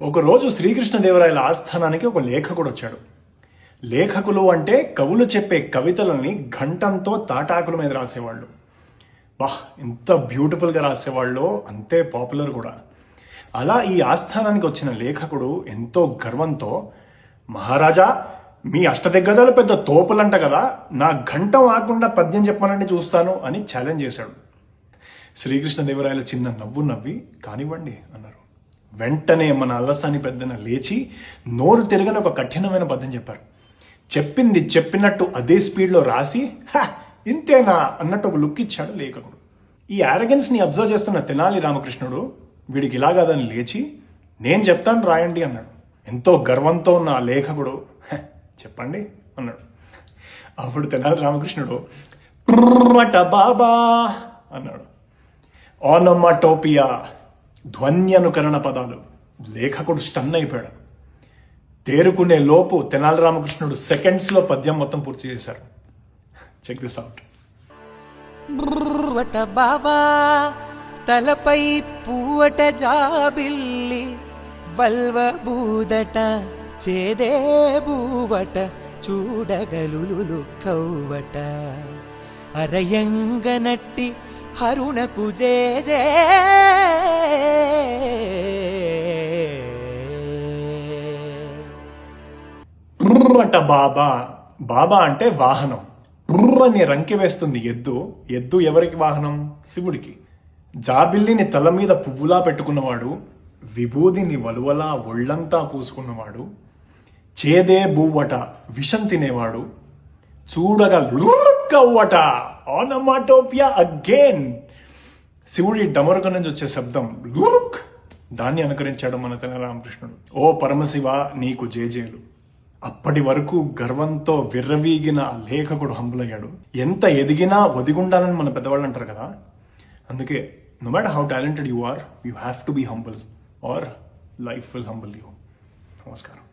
ఒకరోజు శ్రీకృష్ణదేవరాయల ఆస్థానానికి ఒక లేఖకుడు వచ్చాడు. లేఖకులు అంటే కవులు చెప్పే కవితలని ఘంటంతో తాటాకుల మీద రాసేవాళ్ళు. వాహ్, ఎంత బ్యూటిఫుల్గా రాసేవాళ్ళు, అంతే పాపులర్ కూడా. అలా ఈ ఆస్థానానికి వచ్చిన లేఖకుడు ఎంతో గర్వంతో, మహారాజా, మీ అష్టదిగ్గజాలు పెద్ద తోపులంట కదా, నా ఘంటం ఆకుండా పద్యం చెప్పానంటే చూస్తాను అని ఛాలెంజ్ చేశాడు. శ్రీకృష్ణదేవరాయలు చిన్న నవ్వు నవ్వి, కానివ్వండి అన్నారు. వెంటనే మన అల్లసాని పెద్దన లేచి నోరు తిరగని ఒక కఠినమైన పద్యం చెప్పారు. చెప్పింది చెప్పినట్టు అదే స్పీడ్లో రాసి, ఇంతేనా అన్నట్టు ఒక లుక్ ఇచ్చాడు లేఖకుడు. ఈ యారగెన్స్ని అబ్జర్వ్ చేస్తున్న తెనాలి రామకృష్ణుడు వీడికి ఇలాగాదని లేచి, నేను చెప్తాను రాయండి అన్నాడు. ఎంతో గర్వంతో ఉన్న ఆ లేఖకుడు, చెప్పండి అన్నాడు. అప్పుడు తెనాలి రామకృష్ణుడు బాబా అన్నాడు. ఓనమాటోపియా, ధ్వన్యనుకరణ పదాలు. లేఖకుడు స్టన్ అయిపోయాడు. తేరుకునే లోపు తెనాలి రామకృష్ణుడు సెకండ్స్లో పద్యం మొత్తం పూర్తి చేశారు. Check this out. బాబా తలపై పూవట జాబిల్లి, వల్వ బూదట చేదే బూవట, చూడగలులు కవ్వట, అరయంగనట్టి హరుణకు జే జే. అంట బాబా. బాబా అంటే వాహనం. అని రంకి వేస్తుంది ఎద్దు. ఎద్దు ఎవరికి వాహనం? శివుడికి. జాబిల్లిని తల మీద పువ్వులా పెట్టుకున్నవాడు, విభూదిని వలువలా ఒళ్ళంతా పూసుకున్నవాడు, చేదే బూవట విషం తినేవాడు, చూడగా కవ్వట, ఆనమాటోపియా అగైన్. శివుడి డమరుక నుంచి వచ్చే శబ్దం లుక్, దాన్ని అనుకరించాడు మన తెనాలి రామకృష్ణుడు. ఓ పరమశివ, నీకు జేజేలు. అప్పటి వరకు గర్వంతో విర్రవీగిన ఆ లేఖకుడు హంబుల్ అయ్యాడు. ఎంత ఎదిగినా ఒదిగుండాలని మన పెద్దవాళ్ళు అంటారు కదా. అందుకే no matter how talented you are, you have to be humble or life will humble you. నమస్కారం.